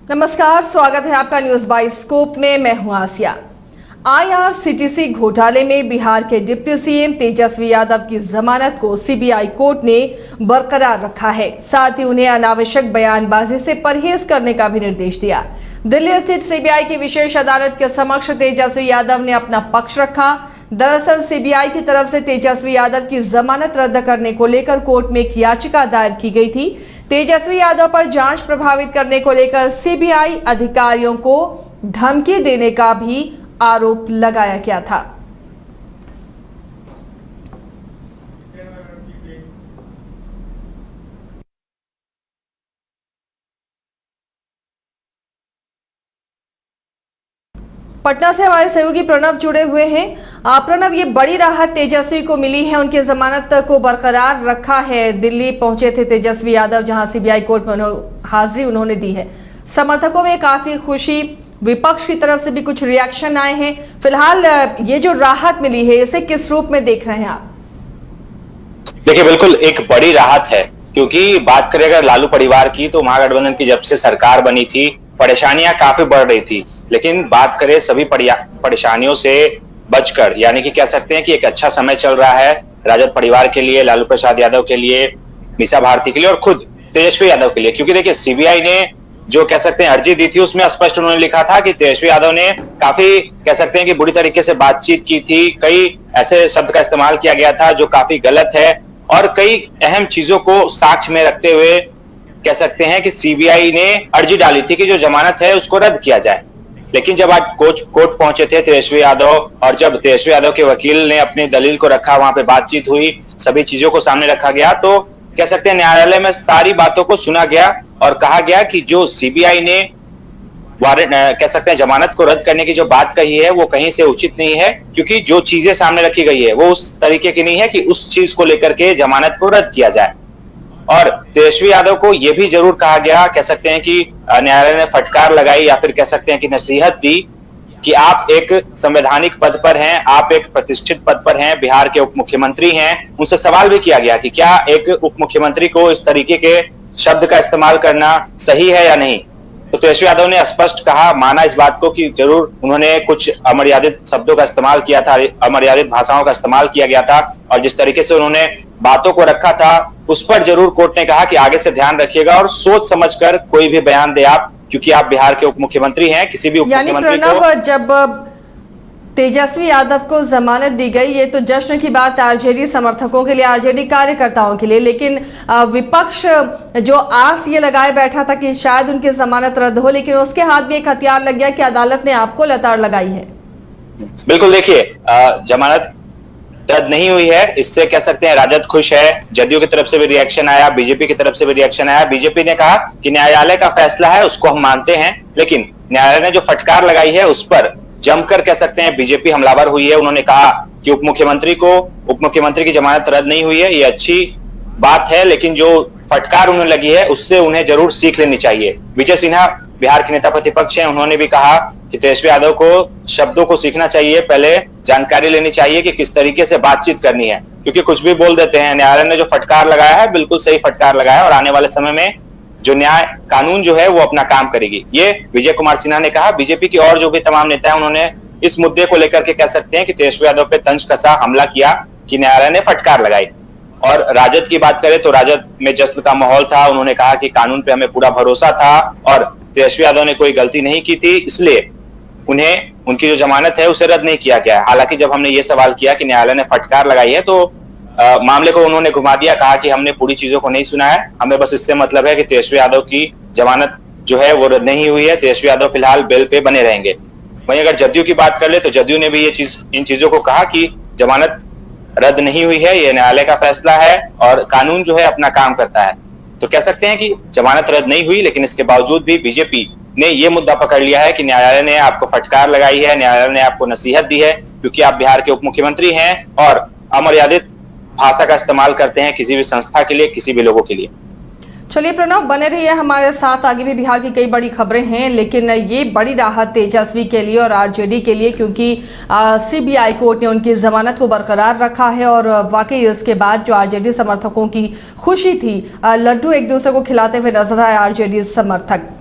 नमस्कार, स्वागत है आपका न्यूज बाइस्कोप में। मैं हूं आसिया। IRCTC घोटाले में बिहार के डिप्टी सीएम तेजस्वी यादव की जमानत को सीबीआई कोर्ट ने बरकरार रखा है। साथ ही उन्हें अनावश्यक बयानबाजी से परहेज करने का भी निर्देश दिया। दिल्ली स्थित सीबीआई की विशेष अदालत के समक्ष तेजस्वी यादव ने अपना पक्ष रखा। दरअसल सीबीआई की तरफ से तेजस्वी यादव की जमानत रद्द करने को लेकर कोर्ट में एक याचिका दायर की गई थी। तेजस्वी यादव पर जांच प्रभावित करने को लेकर सीबीआई अधिकारियों को धमकी देने का भी आरोप लगाया गया था। पटना से हमारे सहयोगी प्रणव जुड़े हुए हैं। प्रणव, ये बड़ी राहत तेजस्वी को मिली है, उनकी जमानत को बरकरार रखा है। दिल्ली पहुंचे थे तेजस्वी यादव, जहां सीबीआई कोर्ट में हाजिरी उन्होंने दी है। समर्थकों में काफी खुशी, विपक्ष की तरफ से भी कुछ रिएक्शन आए हैं। फिलहाल ये जो राहत मिली है, इसे किस रूप में देख रहे हैं आप? देखिए, बिल्कुल एक बड़ी राहत है, क्योंकि बात करें अगर लालू परिवार की, तो महागठबंधन की जब से सरकार बनी थी परेशानियां काफी बढ़ रही थी। लेकिन बात करें सभी परेशानियों से बचकर, यानी कि कह सकते हैं कि एक अच्छा समय चल रहा है राजद परिवार के लिए, लालू प्रसाद यादव के लिए, मीसा भारती के लिए और खुद तेजस्वी यादव के लिए। क्योंकि देखिए, सीबीआई ने जो कह सकते हैं अर्जी दी थी, उसमें स्पष्ट उन्होंने लिखा था कि तेजस्वी यादव ने काफी कह सकते हैं कि बुरी तरीके से बातचीत की थी। कई ऐसे शब्द का इस्तेमाल किया गया था जो काफी गलत है, और कई अहम चीजों को साक्ष्य में रखते हुए कह सकते हैं कि सीबीआई ने अर्जी डाली थी कि जो जमानत है उसको रद्द किया जाए। लेकिन जब आज कोर्ट पहुंचे थे तेजस्वी यादव, और जब तेजस्वी यादव के वकील ने अपनी दलील को रखा, वहां पे बातचीत हुई, सभी चीजों को सामने रखा गया, तो कह सकते हैं न्यायालय में सारी बातों को सुना गया और कहा गया कि जो सीबीआई ने वारंट कह सकते हैं जमानत को रद्द करने की जो बात कही है, वो कहीं से उचित नहीं है। क्योंकि जो चीजें सामने रखी गई है वो उस तरीके की नहीं है कि उस चीज को लेकर के जमानत को रद्द किया जाए। और तेजस्वी यादव को यह भी जरूर कहा गया, कह सकते हैं कि न्यायालय ने फटकार लगाई या फिर कह सकते हैं कि नसीहत दी कि आप एक संवैधानिक पद पर हैं, आप एक प्रतिष्ठित पद पर हैं, बिहार के उप मुख्यमंत्री हैं। उनसे सवाल भी किया गया कि क्या एक उप मुख्यमंत्री को इस तरीके के शब्द का इस्तेमाल करना सही है या नहीं। तो तेजस्वी यादव ने स्पष्ट कहा, माना इस बात को कि जरूर उन्होंने कुछ अमर्यादित शब्दों का इस्तेमाल किया था, अमर्यादित भाषाओं का इस्तेमाल किया गया था, और जिस तरीके से उन्होंने बातों को रखा था उस पर जरूर कोर्ट ने कहा कि आगे से ध्यान रखिएगा और सोच समझकर कोई भी बयान दे आप, क्योंकि आप बिहार के उप मुख्यमंत्री हैं। किसी भी उप मुख्यमंत्री को, जब तेजस्वी यादव को जमानत दी गई, ये तो जश्न की बात आरजेडी समर्थकों के लिए, आरजेडी कार्यकर्ताओं के लिए, लेकिन विपक्ष जो आस ये लगाए बैठा था कि शायद उनकी जमानत रद्द हो, लेकिन उसके हाथ में एक हथियार लग गया कि अदालत ने आपको लताड़ लगाई है। बिल्कुल, देखिए, जमानत रद्द नहीं हुई है, इससे कह सकते हैं राजद खुश है। जदयू की तरफ से भी रिएक्शन आया, बीजेपी की तरफ से भी रिएक्शन आया। बीजेपी ने कहा कि न्यायालय का फैसला है, उसको हम मानते हैं, लेकिन न्यायालय ने जो फटकार लगाई है उस पर जमकर कह सकते हैं बीजेपी हमलावर हुई है। उन्होंने कहा कि उप मुख्यमंत्री की जमानत रद्द नहीं हुई है, ये अच्छी बात है, लेकिन जो फटकार उन्हें लगी है उससे उन्हें जरूर सीख लेनी चाहिए। विजय सिन्हा बिहार के नेता प्रतिपक्ष हैं, उन्होंने भी कहा कि तेजस्वी यादव को शब्दों को सीखना चाहिए, पहले जानकारी लेनी चाहिए कि किस तरीके से बातचीत करनी है, क्योंकि कुछ भी बोल देते हैं। न्यायालय ने जो फटकार लगाया है बिल्कुल सही फटकार लगाया है, और आने वाले समय में जो न्याय कानून जो है वो अपना काम करेगी, ये विजय कुमार सिन्हा ने कहा। बीजेपी की और जो भी तमाम नेता है, उन्होंने इस मुद्दे को लेकर के कह सकते हैं कि तेजस्वी यादव पे तंज कसा हमला किया कि न्यायालय ने फटकार लगाई। और राजद की बात करें तो राजद में जश्न का माहौल था। उन्होंने कहा कि कानून पे हमें पूरा भरोसा था और तेजस्वी यादव ने कोई गलती नहीं की थी, इसलिए उन्हें उनकी जो जमानत है उसे रद्द नहीं किया गया। हालांकि जब हमने ये सवाल किया कि न्यायालय ने फटकार लगाई है, तो मामले को उन्होंने घुमा दिया, कहा कि हमने पूरी चीजों को नहीं सुना है, हमें बस इससे मतलब है कि तेजस्वी यादव की जमानत जो है वो रद्द नहीं हुई है, तेजस्वी यादव फिलहाल बेल पे बने रहेंगे। वहीं अगर जदयू की बात कर ले तो जदयू ने भी इन चीजों को कहा कि जमानत रद्द नहीं हुई है, ये न्यायालय का फैसला है और कानून जो है अपना काम करता है। तो कह सकते हैं कि जमानत रद्द नहीं हुई, लेकिन इसके बावजूद भी बीजेपी ने यह मुद्दा पकड़ लिया है कि न्यायालय ने आपको फटकार लगाई है, न्यायालय ने आपको नसीहत दी है, क्योंकि आप बिहार के उप मुख्यमंत्री हैं और अमर्यादित भाषा का इस्तेमाल करते हैं किसी भी संस्था के लिए, किसी भी लोगों के लिए। चलिए प्रणव, बने रहिए हमारे साथ, आगे भी बिहार की कई बड़ी खबरें हैं, लेकिन ये बड़ी राहत तेजस्वी के लिए और आरजेडी के लिए, क्योंकि सीबीआई कोर्ट ने उनकी जमानत को बरकरार रखा है। और वाकई इसके बाद जो आरजेडी समर्थकों की खुशी थी, लड्डू एक दूसरे को खिलाते हुए नजर आए आरजेडी समर्थक।